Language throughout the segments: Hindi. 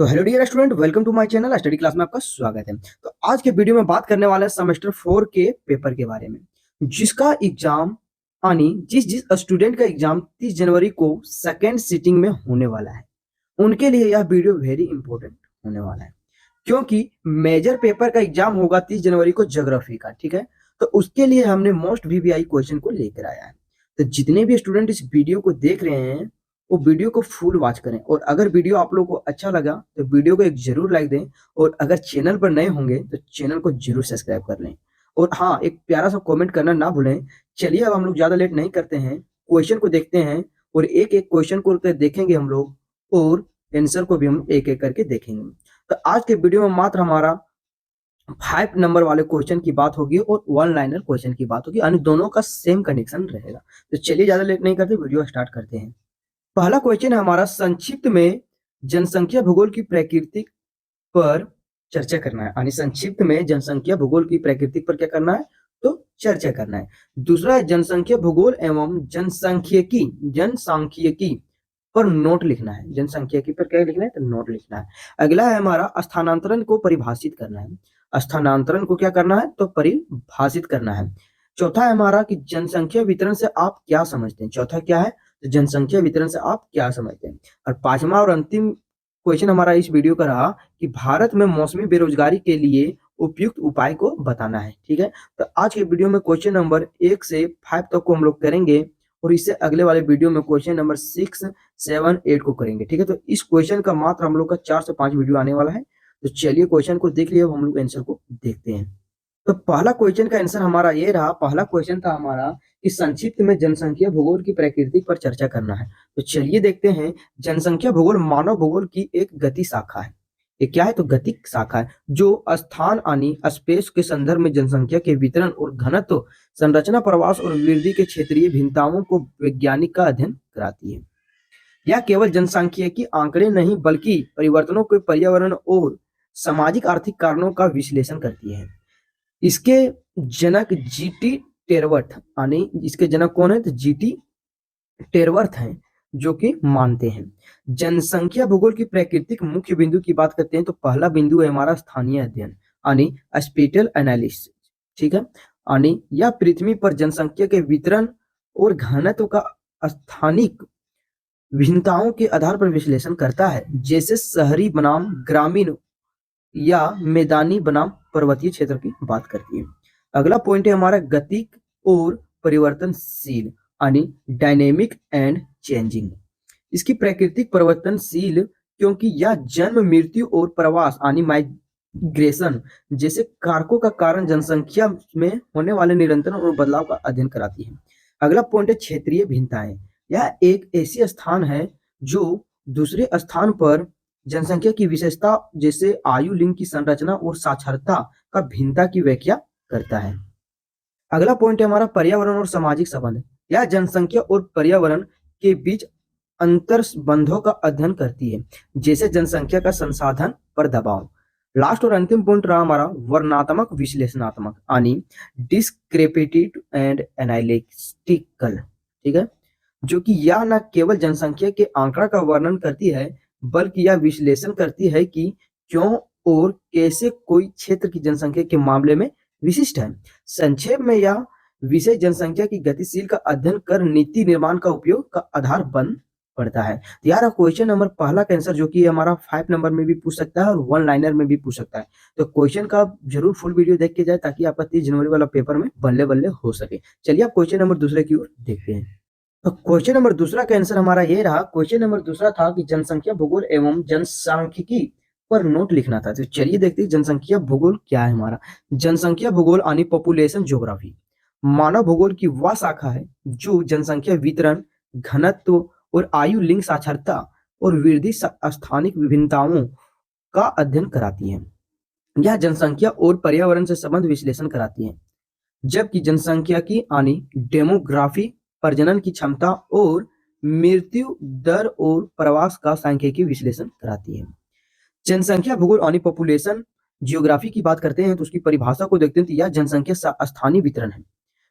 तो hello dear student, welcome to my channel study class में आपका स्वागत है। तो आज के वीडियो में बात करने वाले हैं सेमेस्टर 4 के पेपर के बारे में, जिसका एग्जाम यानी जिस स्टूडेंट का एग्जाम 30 जनवरी को सेकेंड सिटिंग में होने वाला है, उनके लिए यह वीडियो वेरी इंपॉर्टेंट होने वाला है। क्योंकि मेजर पेपर का एग्जाम होगा 30 जनवरी को ज्योग्राफी का, ठीक है। तो उसके लिए हमने मोस्ट वीवीआई क्वेश्चन को लेकर आया है। तो जितने भी स्टूडेंट इस वीडियो को देख रहे हैं वो वीडियो को फुल वॉच करें, और अगर वीडियो आप लोगों को अच्छा लगा तो वीडियो को एक जरूर लाइक दें, और अगर चैनल पर नए होंगे तो चैनल को जरूर सब्सक्राइब कर लें। और हाँ, एक प्यारा सा कमेंट करना ना भूलें। चलिए अब हम लोग ज्यादा लेट नहीं करते हैं, क्वेश्चन को देखते हैं और एक एक क्वेश्चन को देखेंगे हम लोग, और आंसर को भी हम एक एक करके देखेंगे। तो आज के वीडियो में मात्र हमारा 5 नंबर वाले क्वेश्चन की बात होगी और 1 लाइनर क्वेश्चन की बात होगी, यानी दोनों का सेम कंडीशन रहेगा। तो चलिए ज्यादा लेट नहीं करते, वीडियो स्टार्ट करते हैं। पहला क्वेश्चन है हमारा, संक्षिप्त में जनसंख्या भूगोल की प्रकृति पर चर्चा करना है, यानी संक्षिप्त में जनसंख्या भूगोल की प्रकृति पर क्या करना है, तो चर्चा करना है। दूसरा है जनसंख्या भूगोल एवं जनसांख्यिकी पर नोट लिखना है। जनसंख्यिकी पर क्या लिखना है, तो नोट लिखना है। अगला है हमारा, स्थानांतरण को परिभाषित करना है। स्थानांतरण को क्या करना है, तो परिभाषित करना है। चौथा है हमारा कि जनसंख्या वितरण से आप क्या समझते हैं। चौथा क्या है, तो जनसंख्या वितरण से आप क्या समझते हैं। और पांचवा और अंतिम क्वेश्चन हमारा इस वीडियो का रहा कि भारत में मौसमी बेरोजगारी के लिए उपयुक्त उपाय को बताना है, ठीक है। तो आज के वीडियो में क्वेश्चन नंबर 1 से 5 तक को हम लोग करेंगे, और इससे अगले वाले वीडियो में क्वेश्चन नंबर 6, 7, 8 को करेंगे, ठीक है। तो इस क्वेश्चन का मात्र हम लोग का 4 से 5 वीडियो आने वाला है। तो चलिए क्वेश्चन को देख लिया, हम लोग आंसर को देखते हैं। तो पहला क्वेश्चन का आंसर हमारा ये रहा। पहला क्वेश्चन था हमारा कि संक्षिप्त में जनसंख्या भूगोल की प्रकृति पर चर्चा करना है। तो चलिए देखते हैं। जनसंख्या भूगोल मानव भूगोल की एक गति शाखा है। ये क्या है, तो गतिक शाखा है, जो स्थान यानी स्पेस के संदर्भ में जनसंख्या के वितरण और घनत्व, संरचना, प्रवास और वृद्धि के क्षेत्रीय भिन्नताओं को वैज्ञानिक का अध्ययन कराती है। यह केवल जनसांख्यिकी आंकड़े नहीं बल्कि परिवर्तनों के पर्यावरण और सामाजिक आर्थिक कारणों का विश्लेषण करती है। इसके जनक जीटी टेरवर्थ, यानी इसके जनक कौन है, तो जीटी टेरवर्थ हैं, जो कि मानते हैं। जनसंख्या भूगोल की प्राकृतिक मुख्य बिंदु की बात करते हैं तो पहला बिंदु है हमारा स्थानीय अध्ययन, यानी स्पेटियल एनालिसिस, ठीक है। यानी यह पृथ्वी पर जनसंख्या के वितरण और घनत्व का स्थानिक भिन्नताओं के आधार पर विश्लेषण करता है, जैसे शहरी बनाम ग्रामीण या मैदानी बनाम पर्वतीय क्षेत्र की बात करती है। अगला पॉइंट है हमारा गतिक और परिवर्तनशील, यानी डायनेमिक एंड चेंजिंग। इसकी प्राकृतिक परिवर्तनशील क्योंकि यह जन्म, मृत्यु और प्रवास यानी माइग्रेशन जैसे कारकों का कारण जनसंख्या में होने वाले निरंतर और बदलाव का अध्ययन कराती है। अगला पॉइंट है क्षेत्रीय भिन्नताएं। यह एक ऐसी स्थान है जो दूसरे स्थान पर जनसंख्या की विशेषता जैसे आयु, लिंग की संरचना और साक्षरता का भिन्नता की व्याख्या करता है। अगला पॉइंट है हमारा पर्यावरण और सामाजिक संबंध। यह जनसंख्या और पर्यावरण के बीच अंतर संबंधों का अध्ययन करती है, जैसे जनसंख्या का संसाधन पर दबाव। लास्ट और अंतिम पॉइंट रहा हमारा वर्णनात्मक विश्लेषणात्मक, यानी डिस्क्रिप्टिव एंड एनालिटिकल, ठीक है। जो कि यह न केवल जनसंख्या के आंकड़ा का वर्णन करती है, बल्कि यह विश्लेषण करती है कि क्यों और कैसे कोई क्षेत्र की जनसंख्या के मामले में विशिष्ट है। संक्षेप में यह विषय जनसंख्या की गतिशील का अध्ययन कर नीति निर्माण का उपयोग का आधार बन पड़ता है। तो यार क्वेश्चन नंबर पहला का आंसर जो कि हमारा 5 नंबर में भी पूछ सकता है और 1 लाइनर में भी पूछ सकता है। तो क्वेश्चन का जरूर फुल वीडियो देख के जाए ताकि आपका 30 जनवरी वाला पेपर में बल्ले बल्ले हो सके। चलिए आप क्वेश्चन नंबर दूसरे की ओर देखते हैं। तो क्वेश्चन नंबर दूसरा का आंसर हमारा ये रहा। क्वेश्चन नंबर दूसरा था कि जनसंख्या भूगोल एवं जनसांख्यिकी पर नोट लिखना था। तो चलिए देखते हैं जनसंख्या भूगोल क्या है हमारा। जनसंख्या भूगोल यानी पॉपुलेशन ज्योग्राफी मानव भूगोल की वह शाखा है जो जनसंख्या वितरण, घनत्व और आयु, लिंग, साक्षरता और वृद्धि स्थानिक विभिन्नताओं का अध्ययन कराती है। यह जनसंख्या और पर्यावरण से संबंध विश्लेषण कराती है, जबकि जनसंख्या की यानी डेमोग्राफी प्रजनन की क्षमता और मृत्यु दर और प्रवास का सांख्यिकी विश्लेषण कराती है। जनसंख्या भूगोल यानी पॉपुलेशन जियोग्राफी की बात करते हैं तो उसकी परिभाषा को देखते हैं तो यह जनसंख्या स्थानीय वितरण है,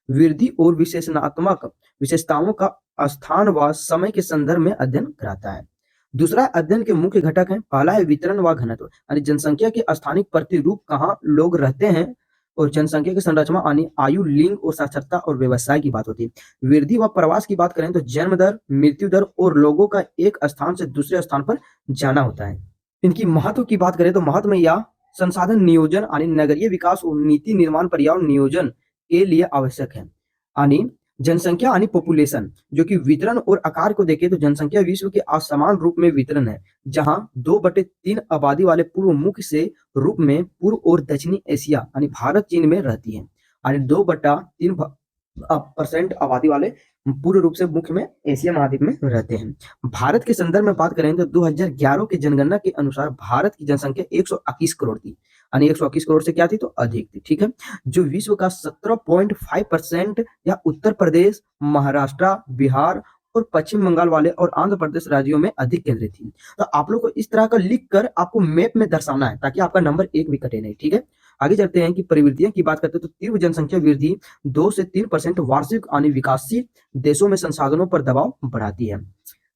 वृद्धि और विशेषणात्मक विशेषताओं का स्थान व समय के संदर्भ में अध्ययन कराता है। दूसरा अध्ययन के मुख्य घटक हैं, पहला है वितरण व घनत्व, यानी जनसंख्या के स्थानिक प्रतिरूप कहाँ लोग रहते हैं, और जनसंख्या की संरचना यानी आयु, लिंग और साक्षरता और व्यवसाय की बात होती है। वृद्धि व प्रवास की बात करें तो जन्म दर, मृत्यु दर और लोगों का एक स्थान से दूसरे स्थान पर जाना होता है। इनकी महत्व की बात करें तो महत्व में यह संसाधन नियोजन यानी नगरीय विकास और नीति निर्माण पर्यावरण नियोजन के लिए आवश्यक है। यानी जनसंख्या यानी पॉपुलेशन, जो कि वितरण और आकार को देखें तो जनसंख्या विश्व के असमान रूप में वितरण है, जहां 2/3 आबादी वाले पूर्व मुख्य से रूप में पूर्व और दक्षिणी एशिया यानी भारत चीन में रहती है, यानी 2/3% आबादी वाले पूर्ण रूप से मुख्य में एशिया महाद्वीप में रहते हैं। भारत के संदर्भ में बात करें तो 2011 की जनगणना के अनुसार भारत की जनसंख्या 121 करोड़ थी, यानी 121 करोड़ से क्या थी तो अधिक थी, ठीक है, जो विश्व का 17.5% या उत्तर प्रदेश, महाराष्ट्र, बिहार और पश्चिम बंगाल वाले और आंध्र प्रदेश राज्यों में अधिक केंद्रित थी। तो आप लोग को इस तरह का लिख कर आपको मैप में दर्शाना है ताकि आपका नंबर एक भी कटे नहीं, ठीक है। आगे चलते हैं कि प्रवृत्तियों की बात करते हैं तो तीव्र जनसंख्या वृद्धि 2 से 3% वार्षिक यानी विकासशील देशों में संसाधनों पर दबाव बढ़ाती है।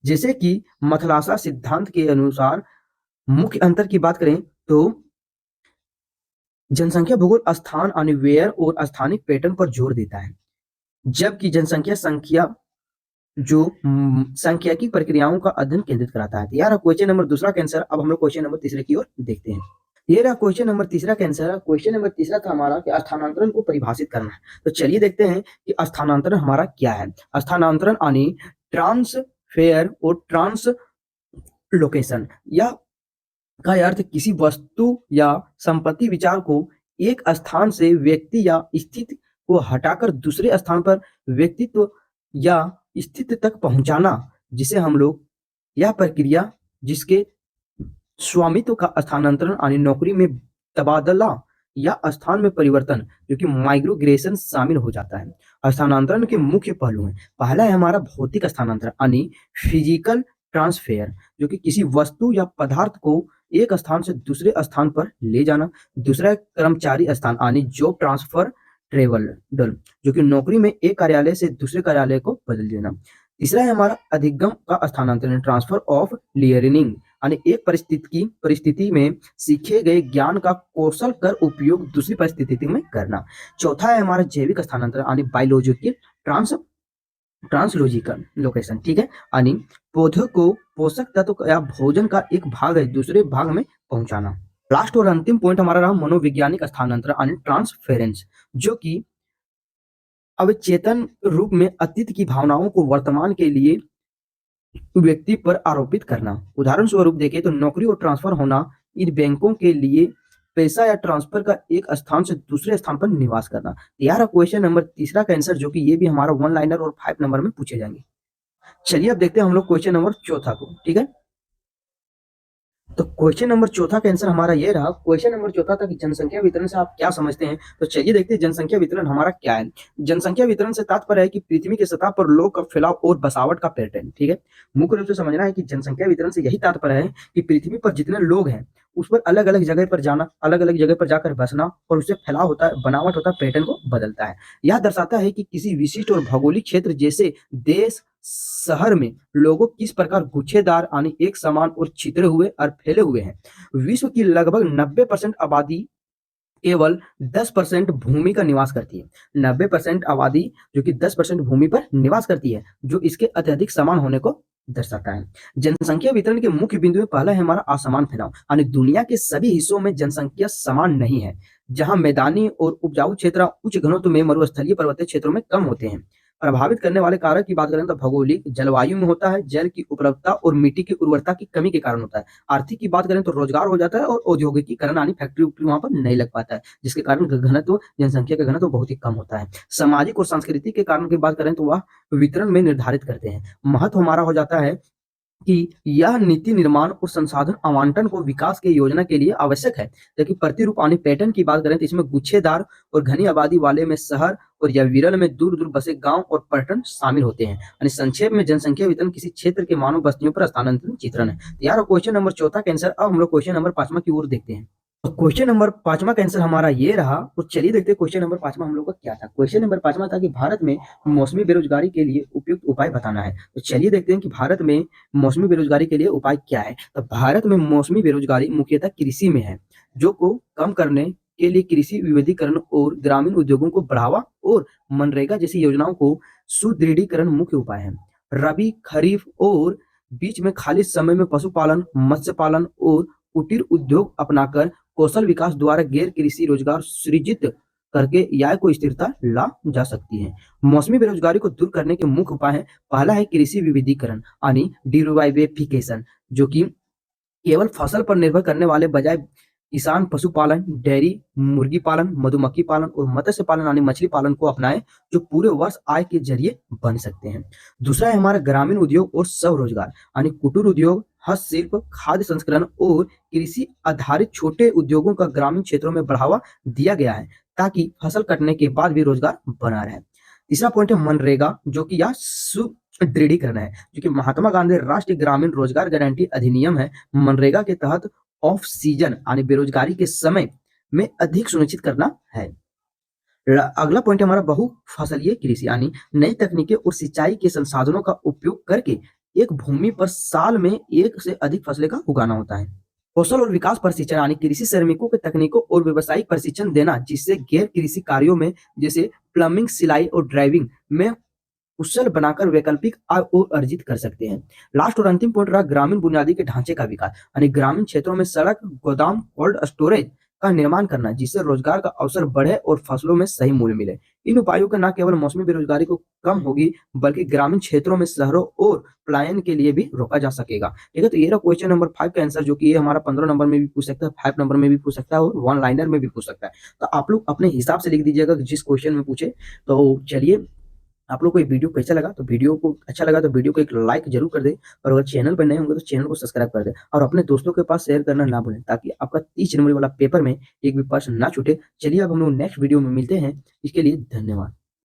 जैसे कि मथलासा सिद्धांत के अनुसार मुख्य अंतर की बात करें तो जनसंख्या भूगोल स्थान यानी वेयर और स्थानिक पैटर्न पर जोर देता है, जबकि जनसंख्या संख्या जो सांख्यिकी प्रक्रियाओं का अध्ययन केंद्रित कराता है। यार क्वेश्चन नंबर दूसरा कैंसर। अब हम लोग क्वेश्चन नंबर तीसरे की ओर देखते हैं। ये रहा क्वेश्चन नंबर तीसरा कैंसर। क्वेश्चन नंबर तीसरा था हमारा कि स्थानांतरण को परिभाषित करना है। तो चलिए देखते हैं कि स्थानांतरण हमारा क्या है। स्थानांतरण यानी ट्रांसफेयर और ट्रांसलोकेशन, या का अर्थ किसी वस्तु या संपत्ति विचार को एक स्थान से व्यक्ति या स्थिति को हटाकर दूसरे स्थान पर व्यक्तित्व या स्थिति तक पहुंचाना, जिसे हम लोग यह प्रक्रिया जिसके स्वामित्व का स्थानांतरण यानी नौकरी में तबादला या स्थान में परिवर्तन, जो कि माइग्रेशन शामिल हो जाता है। स्थानांतरण के मुख्य पहलू हैं। पहला है हमारा भौतिक स्थानांतरण यानी फिजिकल ट्रांसफेयर, जो कि किसी वस्तु या पदार्थ को एक स्थान से दूसरे स्थान पर ले जाना। दूसरा कर्मचारी स्थान यानी जॉब ट्रांसफर ट्रेवल, जो कि नौकरी में एक कार्यालय से दूसरे कार्यालय को बदल देना। तीसरा है हमारा अधिगम का स्थानांतरण, ट्रांसफर ऑफ लर्निंग, यानी एक परिस्थिति में सीखे गए ज्ञान का कौशल कर उपयोग दूसरी परिस्थिति में करना। चौथा है हमारा जैविक स्थानांतरण यानी बायोलॉजिकल ट्रांसलॉजिकल लोकेशन, ठीक है, यानी पौधों को पोषक तत्व या भोजन का एक भाग है दूसरे भाग में पहुंचाना। लास्ट और अंतिम पॉइंट हमारा रहा मनोवैज्ञानिक स्थानांतरण यानी ट्रांसफेरेंस, जो कि अवचेतन रूप में अतीत की भावनाओं को वर्तमान के लिए व्यक्ति पर आरोपित करना। उदाहरण स्वरूप देखें तो नौकरी और ट्रांसफर होना, इन बैंकों के लिए पैसा या ट्रांसफर का एक स्थान से दूसरे स्थान पर निवास करना। यार क्वेश्चन नंबर तीसरा का आंसर, जो कि ये भी हमारा 1 लाइनर और 5 नंबर में पूछे जाएंगे। चलिए अब देखते हैं हम लोग क्वेश्चन नंबर चौथा को, ठीक है। तो क्वेश्चन नंबर चौथा का आंसर हमारा ये रहा। क्वेश्चन नंबर चौथा था कि जनसंख्या वितरण से आप क्या समझते हैं। तो चलिए देखते हैं जनसंख्या वितरण हमारा क्या है। जनसंख्या वितरण से तात्पर्य है कि पृथ्वी की सतह पर लोग का फैलाव और बसावट का पैटर्न, ठीक है। मुख्य रूप से समझना है कि जनसंख्या वितरण से यही तात्पर्य है कि पृथ्वी पर जितने लोग हैं उस पर अलग अलग जगह पर जाना, अलग अलग जगह पर जाकर बसना और उससे फैलाव होता है, बनावट होता है, पैटर्न को बदलता है। यह दर्शाता है कि किसी विशिष्ट और भौगोलिक क्षेत्र जैसे देश, शहर में लोगों किस प्रकार गुच्छेदार यानी एक समान और छितरे हुए और फैले हुए हैं। विश्व की लगभग 90% आबादी केवल 10% भूमि का निवास करती है। 90% आबादी जो कि 10% भूमि पर निवास करती है, जो इसके अत्यधिक समान होने को दर्शाता है। जनसंख्या वितरण के मुख्य बिंदु में पहला है हमारा असमान फैलाव, यानी दुनिया के सभी हिस्सों में जनसंख्या समान नहीं है। जहां मैदानी और उपजाऊ क्षेत्र उच्च घनत्व में, मरुस्थलीय पर्वतीय क्षेत्रों में कम होते हैं। प्रभावित करने वाले कारक की बात करें तो भौगोलिक जलवायु में होता है, जल की उपलब्धता और मिट्टी की उर्वरता की कमी के कारण होता है। आर्थिक की बात करें तो रोजगार हो जाता है और औद्योगिकीकरण यानी फैक्ट्री वहां पर नहीं लग पाता है, जिसके कारण घनत्व, जनसंख्या का घनत्व बहुत ही कम होता है। सामाजिक और सांस्कृतिक के कारण की बात करें तो वह वितरण में निर्धारित करते हैं। महत्व हमारा हो जाता है कि यह नीति निर्माण और संसाधन आवंटन को विकास की योजना के लिए आवश्यक है। जबकि प्रतिरूप यानी पैटर्न की बात करें तो इसमें गुच्छेदार और घनी आबादी वाले में शहर और या विरल में दूर दूर बसे गांव और पर्यटन शामिल होते हैं। यानी संक्षेप में जनसंख्या वितरण किसी क्षेत्र के मानव बस्तियों पर स्थानांतरण चित्रण है। तो यार क्वेश्चन नंबर चौथा का आंसर। अब हम लोग क्वेश्चन नंबर 5वां की ओर देखते हैं। तो क्वेश्चन नंबर 5वां का आंसर हमारा ये रहा। तो चलिए देखते हैं क्वेश्चन नंबर 5वां हम लोग का क्या था। क्वेश्चन नंबर 5वां था कि भारत में मौसमी बेरोजगारी के लिए उपयुक्त उपाय बताना है। तो चलिए देखते हैं कि भारत में मौसमी बेरोजगारी के लिए उपाय क्या है। तो भारत में मौसमी बेरोजगारी मुख्यतः कृषि में है, जो को कम करने के लिए कृषि विविधीकरण और ग्रामीण उद्योगों को बढ़ावा और मनरेगा जैसी योजनाओं को सुदृढ़ीकरण मुख्य उपाय है। रबी, खरीफ और बीच में खाली समय में पशुपालन, मत्स्य पालन और कुटीर उद्योग अपनाकर कौशल विकास द्वारा गैर कृषि रोजगार सृजित करके आय को स्थिरता ला जा सकती है। मौसमी बेरोजगारी को दूर करने के मुख्य उपाय है। पहला है कृषि विविधीकरण यानी डिवर्सिफिकेशन, जो कि केवल फसल पर निर्भर करने वाले बजाय किसान पशुपालन, डेयरी, मुर्गी पालन, मधुमक्खी पालन और मत्स्य पालन यानी मछली पालन को अपनाएं, जो पूरे वर्ष आय के जरिए बन सकते हैं। दूसरा है हमारा ग्रामीण उद्योग और स्वरोजगार यानी कुटीर उद्योग, हस्तशिल्प, खाद्य संस्करण और कृषि आधारित छोटे उद्योगों का ग्रामीण क्षेत्रों में बढ़ावा दिया गया है, ताकि फसल कटने के बाद भी रोजगार बना रहे। तीसरा पॉइंट है मनरेगा, जो कि यह सुदृढ़ीकरण है, जो कि महात्मा गांधी राष्ट्रीय ग्रामीण रोजगार गारंटी अधिनियम है। मनरेगा के तहत ऑफ सीजन यानी बेरोजगारी के समय में अधिक सुनिश्चित करना है। अगला पॉइंट हमारा बहुफसलीय कृषि यानी नई तकनीकें और सिंचाई के संसाधनों का उपयोग करके एक भूमि पर साल में एक से अधिक फसलें का उगाना होता है। कौशल और विकास प्रशिक्षण यानी कृषि श्रमिकों के तकनीकों और व्यावसायिक प्रशिक्षण देना, जिससे गैर कृषि कार्यों में जैसे प्लम्बिंग, सिलाई और ड्राइविंग में कुशल बनाकर वैकल्पिक आय और अर्जित कर सकते हैं। लास्ट और अंतिम पॉइंट रहा ग्रामीण बुनियादी के ढांचे का विकास यानी ग्रामीण क्षेत्रों में सड़क, गोदाम, कोल्ड स्टोरेज का निर्माण करना, जिससे रोजगार का अवसर बढ़े और फसलों में सही मूल्य मिले। इन उपायों का न केवल मौसमी बेरोजगारी को कम होगी, बल्कि ग्रामीण क्षेत्रों में शहरों और पलायन के लिए भी रोका जा सकेगा। ठीक है, तो ये रहा क्वेश्चन नंबर 5 का आंसर, जो कि ये हमारा 15 नंबर में भी पूछ सकता है, 5 नंबर में भी पूछ सकता है और वन लाइनर में भी पूछ सकता है। तो आप लोग अपने हिसाब से लिख दीजिएगा जिस क्वेश्चन में पूछे। तो चलिए, आप लोग को ये वीडियो कैसा लगा? तो वीडियो को अच्छा लगा तो वीडियो को एक लाइक जरूर कर दें, और अगर चैनल पर नए होंगे तो चैनल को सब्सक्राइब कर दें, और अपने दोस्तों के पास शेयर करना ना भूलें, ताकि आपका 30 जनवरी वाला पेपर में एक भी प्रश्न ना छूटे। चलिए अब हम लोग नेक्स्ट वीडियो में मिलते हैं। इसके लिए धन्यवाद।